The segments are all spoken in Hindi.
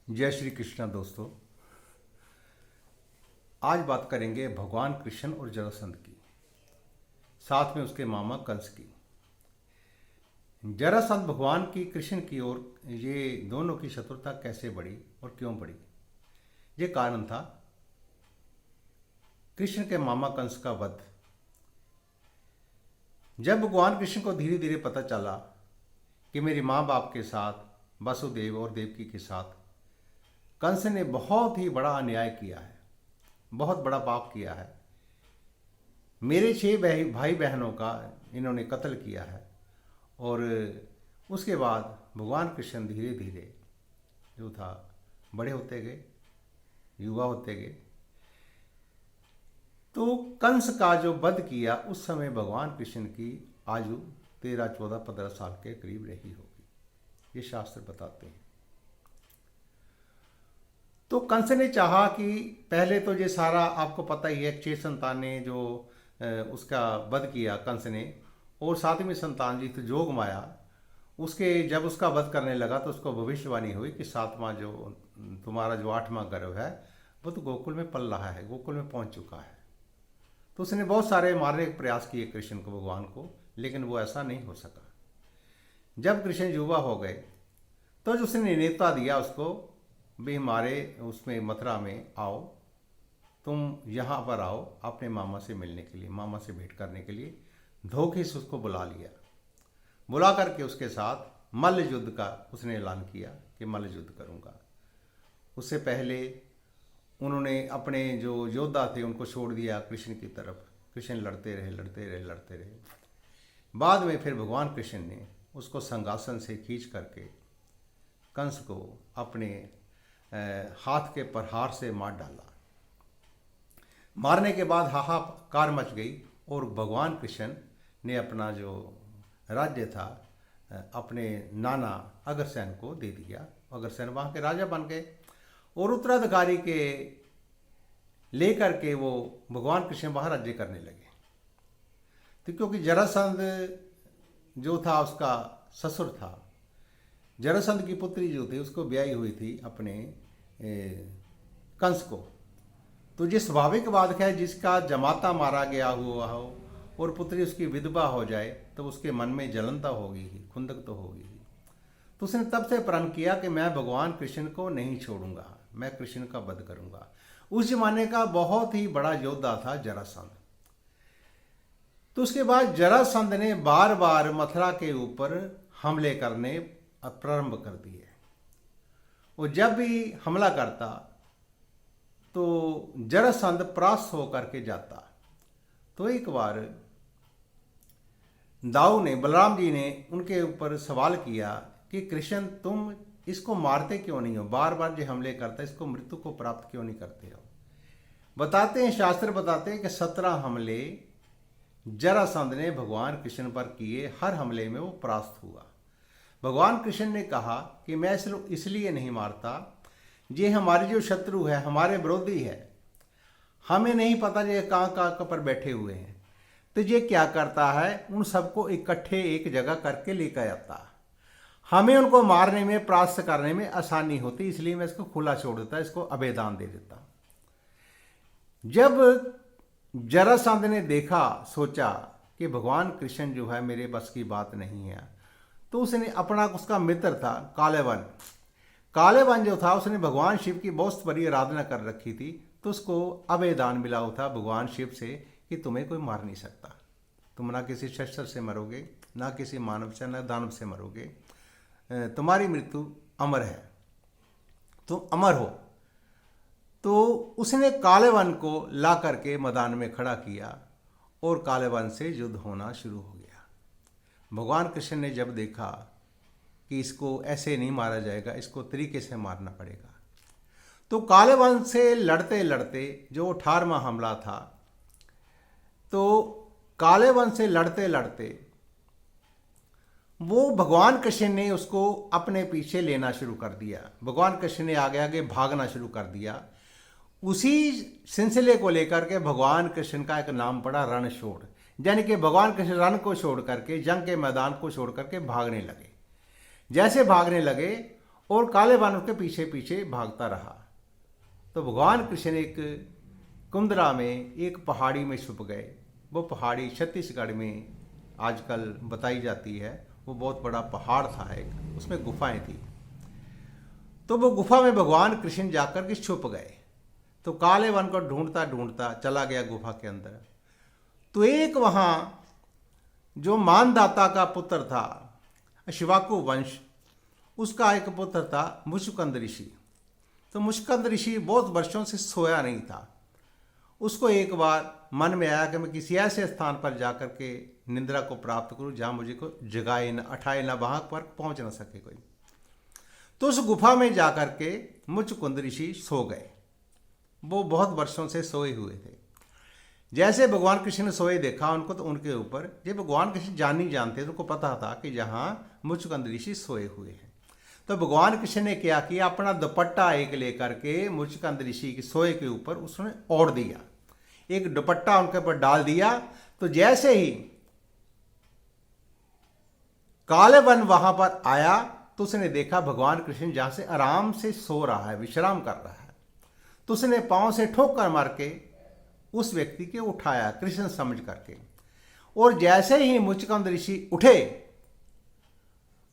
जय श्री कृष्णा दोस्तों। आज बात करेंगे भगवान कृष्ण और जरासंध की, साथ में उसके मामा कंस की। जरासंध भगवान की कृष्ण की ओर ये दोनों की शत्रुता कैसे बढ़ी और क्यों बढ़ी? ये कारण था कृष्ण के मामा कंस का वध। जब भगवान कृष्ण को धीरे धीरे पता चला कि मेरे माँ बाप के साथ, वसुदेव और देवकी के साथ कंस ने बहुत ही बड़ा अन्याय किया है, बहुत बड़ा पाप किया है, मेरे 6 भाई बहनों का इन्होंने कत्ल किया है, और उसके बाद भगवान कृष्ण धीरे धीरे जो था बड़े होते गए, युवा होते गए। तो कंस का जो वध किया उस समय भगवान कृष्ण की आयु 13, 14, 15 साल के करीब रही होगी, ये शास्त्र बताते हैं। तो कंस ने चाहा कि पहले तो ये सारा आपको पता ही है, 6 संतानें जो उसका वध किया कंस ने, और 7वीं संतान जी तो जोग माया, उसके जब उसका वध करने लगा तो उसको भविष्यवाणी हुई कि 7वां जो तुम्हारा जो 8वां गर्भ है वो तो गोकुल में पल रहा है, गोकुल में पहुंच चुका है। तो उसने बहुत सारे मारने के प्रयास किए कृष्ण को, भगवान को, लेकिन वो ऐसा नहीं हो सका। जब कृष्ण युवा हो गए तो उसने नेता दिया उसको, भी हमारे उसमें मथुरा में आओ, तुम यहाँ पर आओ अपने मामा से मिलने के लिए, मामा से भेंट करने के लिए। धोखे से उसको बुला लिया, बुला करके उसके साथ मल्ल युद्ध का उसने ऐलान किया कि मल्ल युद्ध करूँगा। उससे पहले उन्होंने अपने जो योद्धा थे उनको छोड़ दिया कृष्ण की तरफ। कृष्ण लड़ते रहे, लड़ते रहे, लड़ते रहे। बाद में फिर भगवान कृष्ण ने उसको संगासन से खींच करके कंस को अपने हाथ के प्रहार से मार डाला। मारने के बाद हाहाकार मच गई और भगवान कृष्ण ने अपना जो राज्य था अपने नाना अग्रसेन को दे दिया। अग्रसेन वहाँ के राजा बन गए और उत्तराधिकारी के लेकर के वो भगवान कृष्ण वहाँ राज्य करने लगे। तो क्योंकि जरासंध जो था उसका ससुर था, जरासंध की पुत्री जो थी उसको ब्याही हुई थी अपने कंस को। तो ये स्वाभाविक बात है, जिसका जमाता मारा गया हुआ हो और पुत्री उसकी विधवा हो जाए तो उसके मन में जलनता होगी ही, खुंदक तो होगी ही। तो उसने तब से प्रण किया कि मैं भगवान कृष्ण को नहीं छोड़ूंगा, मैं कृष्ण का वध करूंगा। उस जमाने का बहुत ही बड़ा योद्धा था जरासंध। तो उसके बाद जरासंध ने बार बार मथुरा के ऊपर हमले करने प्रारंभ कर दिए, और जब भी हमला करता तो जरासंध परास्त होकर के जाता। तो एक बार दाऊ ने, बलराम जी ने उनके ऊपर सवाल किया कि कृष्ण तुम इसको मारते क्यों नहीं हो, बार बार जो हमले करता है इसको मृत्यु को प्राप्त क्यों नहीं करते हो? बताते हैं, शास्त्र बताते हैं कि 17 हमले जरासंध ने भगवान कृष्ण पर किए, हर हमले में वो परास्त हुआ। भगवान कृष्ण ने कहा कि मैं इसलिए नहीं मारता, ये हमारे जो शत्रु है, हमारे विरोधी है, हमें नहीं पता ये कहाँ कहाँ पर बैठे हुए हैं। तो ये क्या करता है, उन सबको इकट्ठे एक जगह करके लेकर आता। हमें उनको मारने में, परास्त करने में आसानी होती, इसलिए मैं इसको खुला छोड़ देता, इसको अभेदान दे देता। जब जरासंध ने देखा, सोचा कि भगवान कृष्ण जो है मेरे बस की बात नहीं है, तो उसने अपना, उसका मित्र था कालेवन, कालेवन जो था उसने भगवान शिव की बहुत बड़ी आराधना कर रखी थी। तो उसको अभेदान मिला हुआ था भगवान शिव से कि तुम्हें कोई मार नहीं सकता, तुम ना किसी शस्त्र से मरोगे, ना किसी मानव से, ना दानव से मरोगे, तुम्हारी मृत्यु अमर है, तुम अमर हो। तो उसने कालेवन को ला करके मैदान में खड़ा किया और कालेवन से युद्ध होना शुरू हो गया। भगवान कृष्ण ने जब देखा कि इसको ऐसे नहीं मारा जाएगा, इसको तरीके से मारना पड़ेगा, तो कालेवन से लड़ते लड़ते, जो 18वां हमला था, तो कालेवन से लड़ते लड़ते वो भगवान कृष्ण ने उसको अपने पीछे लेना शुरू कर दिया। भगवान कृष्ण ने आगे आगे भागना शुरू कर दिया। उसी सिलसिले को लेकर के भगवान कृष्ण का एक नाम पड़ा रणछोड़, यानी कि भगवान कृष्ण रण को छोड़ करके, जंग के मैदान को छोड़ करके भागने लगे। जैसे भागने लगे और काले बान उसके पीछे पीछे भागता रहा। तो भगवान कृष्ण एक कुंदरा में एक पहाड़ी में छुप गए। वो पहाड़ी छत्तीसगढ़ में आजकल बताई जाती है। वो बहुत बड़ा पहाड़ था एक, उसमें गुफाएं थी। तो वो गुफा में भगवान कृष्ण जाकर के छुप गए। तो काले वन को ढूंढता ढूंढता चला गया गुफा के अंदर। तो एक वहाँ जो मानदाता का पुत्र था, शिवाकु वंश, उसका एक पुत्र था मुचुकुंद ऋषि। तो मुचुकुंद ऋषि बहुत वर्षों से सोया नहीं था। उसको एक बार मन में आया कि मैं किसी ऐसे स्थान पर जाकर के निद्रा को प्राप्त करूं जहां मुझे को जगाए न अठाए न, वहां पर पहुंच न सके कोई। तो उस गुफा में जाकर के मुचुकुंद ऋषि सो गए। वो बहुत वर्षों से सोए हुए थे। जैसे भगवान कृष्ण ने सोए देखा उनको, तो उनके ऊपर, ये भगवान कृष्ण जान नहीं जानते, तो उनको पता था कि जहाँ मुचुकुंद ऋषि सोए हुए हैं। तो भगवान कृष्ण ने क्या किया, अपना दुपट्टा एक लेकर के मुचुकुंद ऋषि के सोए के ऊपर उसने ओढ़ दिया, एक दुपट्टा उनके ऊपर डाल दिया। तो जैसे ही काले वन वहां पर आया तो उसने देखा भगवान कृष्ण जहां से आराम से सो रहा है, विश्राम कर रहा है। तो उसने पांव से ठोकर मार के उस व्यक्ति के उठाया कृष्ण समझ करके। और जैसे ही मुचुकुंद ऋषि उठे,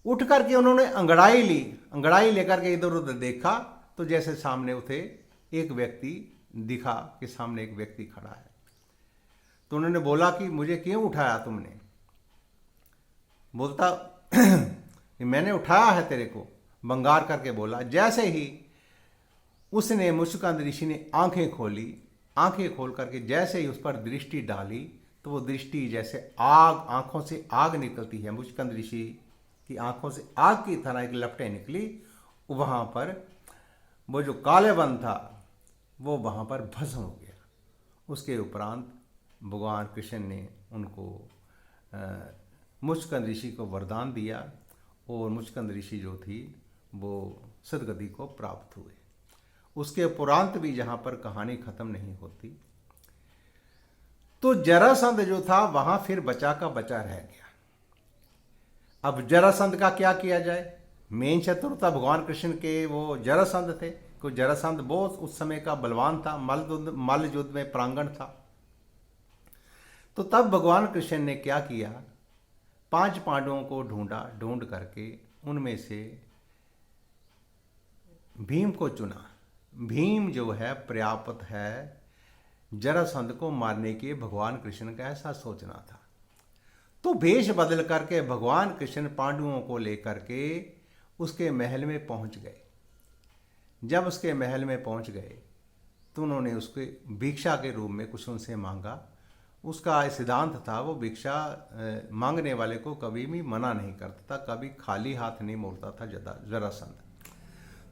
उठ करके उन्होंने अंगड़ाई ली, अंगड़ाई लेकर के इधर उधर देखा तो जैसे सामने उठे एक व्यक्ति दिखा कि सामने एक व्यक्ति खड़ा है। तो उन्होंने बोला कि मुझे क्यों उठाया तुमने? बोलता मैंने उठाया है तेरे को, बंगार करके बोला। जैसे ही उसने मुचुकुंद ऋषि ने आंखें खोली, आंखें खोल करके जैसे ही उस पर दृष्टि डाली तो वो दृष्टि जैसे आग, आंखों से आग निकलती है, मुचुकुंद ऋषि की आंखों से आग की तरह एक लपटें निकली। वहां पर वो जो काले वन था वो वहां पर भस्म हो गया। उसके उपरांत भगवान कृष्ण ने उनको मुचुकुंद ऋषि को वरदान दिया और मुचुकुंद ऋषि जो थी वो सदगति को प्राप्त हुए। उसके उपरांत भी जहां पर कहानी खत्म नहीं होती। तो जरासंध जो था वहां फिर बचा का बचा रह गया। अब जरासंध का क्या किया जाए? मेन शत्रु था भगवान कृष्ण के वो जरासंध थे। को जरासंध बहुत उस समय का बलवान था, मल्ल युद्ध में प्रांगण था। तो तब भगवान कृष्ण ने क्या किया, 5 पांडवों को ढूंढा, ढूंढ करके उनमें से भीम को चुना। भीम जो है पर्याप्त है जरासंध को मारने के भगवान कृष्ण का ऐसा सोचना था। तो वेश बदल करके भगवान कृष्ण पांडवों को लेकर के उसके महल में पहुंच गए। जब उसके महल में पहुंच गए तो उन्होंने उसके भिक्षा के रूप में कुछ उनसे मांगा। उसका सिद्धांत था वो भिक्षा मांगने वाले को कभी भी मना नहीं करता था, कभी खाली हाथ नहीं मोड़ता था जरासंध।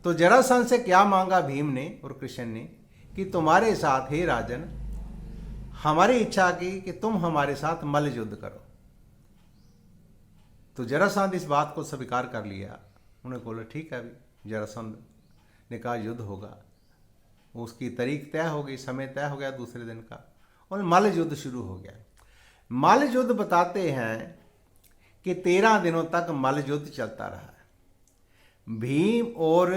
तो जरासंध से क्या मांगा भीम ने और कृष्ण ने कि तुम्हारे साथ, हे राजन, हमारी इच्छा की कि तुम हमारे साथ मल्ल युद्ध करो। तो जरासंध इस बात को स्वीकार कर लिया। उन्होंने बोला ठीक है। अभी जरासंध ने कहा युद्ध होगा। उसकी तारीख तय हो गई, समय तय हो गया दूसरे दिन का, और मल्ल युद्ध शुरू हो गया। मल्ल युद्ध बताते हैं कि 13 दिनों तक मल्ल युद्ध चलता रहा। भीम और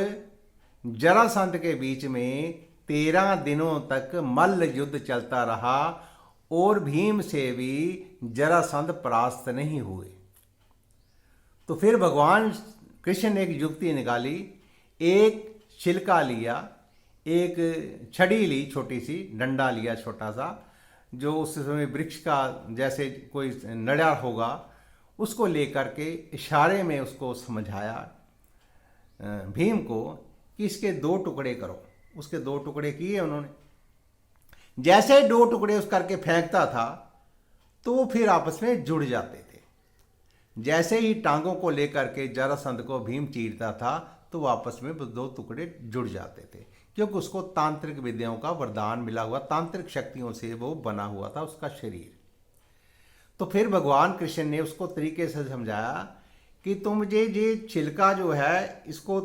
जरासंध के बीच में 13 दिनों तक मल्ल युद्ध चलता रहा और भीम से भी जरासंध परास्त नहीं हुए। तो फिर भगवान कृष्ण ने एक युक्ति निकाली। एक छिलका लिया, एक छड़ी ली, छोटी सी डंडा लिया छोटा सा, जो उस समय वृक्ष का जैसे कोई नड़ा होगा, उसको लेकर के इशारे में उसको समझाया भीम को कि इसके 2 टुकड़े करो। उसके 2 टुकड़े किए उन्होंने। जैसे 2 टुकड़े उस करके फेंकता था तो वो फिर आपस में जुड़ जाते थे। जैसे ही टांगों को लेकर के जरासंध को भीम चीरता था तो वो आपस में 2 टुकड़े जुड़ जाते थे, क्योंकि उसको तांत्रिक विद्याओं का वरदान मिला हुआ, तांत्रिक शक्तियों से वो बना हुआ था उसका शरीर। तो फिर भगवान कृष्ण ने उसको तरीके से समझाया कि तुम ये छिलका जो है इसको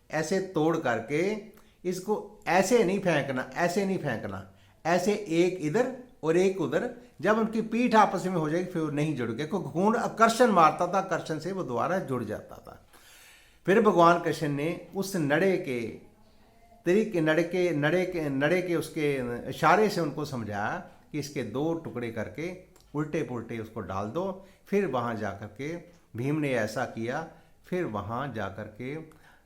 ऐसे तोड़ करके इसको ऐसे नहीं फेंकना, ऐसे नहीं फेंकना, ऐसे एक इधर और एक उधर। जब उनकी पीठ आपस में हो जाएगी फिर वो नहीं जुड़ गए, क्योंकि खून आकर्षण मारता था, आकर्षण से वो दोबारा जुड़ जाता था। फिर भगवान कृष्ण ने उस नड़े के तरीके नड़े के उसके इशारे से उनको समझाया कि इसके 2 टुकड़े करके उल्टे पुल्टे उसको डाल दो। फिर वहाँ जा कर के भीम ने ऐसा किया। फिर वहाँ जा कर के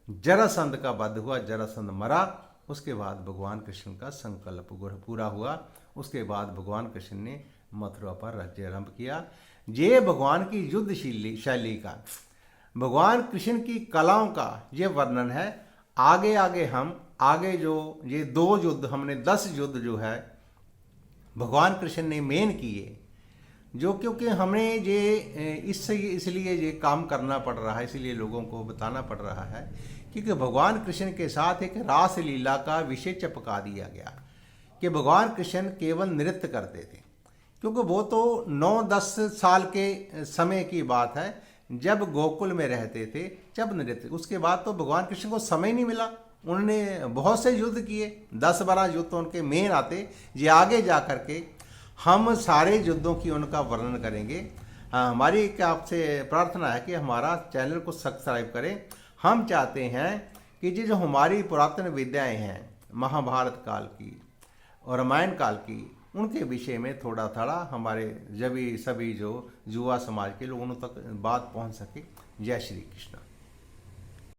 जरासंध का वध हुआ, जरासंध मरा। उसके बाद भगवान कृष्ण का संकल्प पूरा हुआ। उसके बाद भगवान कृष्ण ने मथुरा पर राज्य आरंभ किया। ये भगवान की युद्ध शैली का, भगवान कृष्ण की कलाओं का ये वर्णन है। आगे आगे हम आगे जो ये 2 युद्ध हमने 10 युद्ध जो है भगवान कृष्ण ने मेन किए, जो क्योंकि हमें ये इसलिए ये काम करना पड़ रहा है, इसलिए लोगों को बताना पड़ रहा है क्योंकि भगवान कृष्ण के साथ एक रास लीला का विषय चिपका दिया गया कि भगवान कृष्ण केवल नृत्य करते थे। क्योंकि वो तो 9-10 साल के समय की बात है जब गोकुल में रहते थे, जब नृत्य। उसके बाद तो भगवान कृष्ण को समय नहीं मिला। उन्होंने बहुत से युद्ध किए, 10-12 युद्ध तो उनके मेन आते। ये आगे जा कर के हम सारे युद्धों की उनका वर्णन करेंगे। हमारी एक आपसे प्रार्थना है कि हमारा चैनल को सब्सक्राइब करें। हम चाहते हैं कि ये जो हमारी पुरातन विद्याएं हैं महाभारत काल की और रामायण काल की, उनके विषय में थोड़ा थोड़ा हमारे सभी जो युवा समाज के लोगों तक बात पहुंच सके। जय श्री कृष्ण।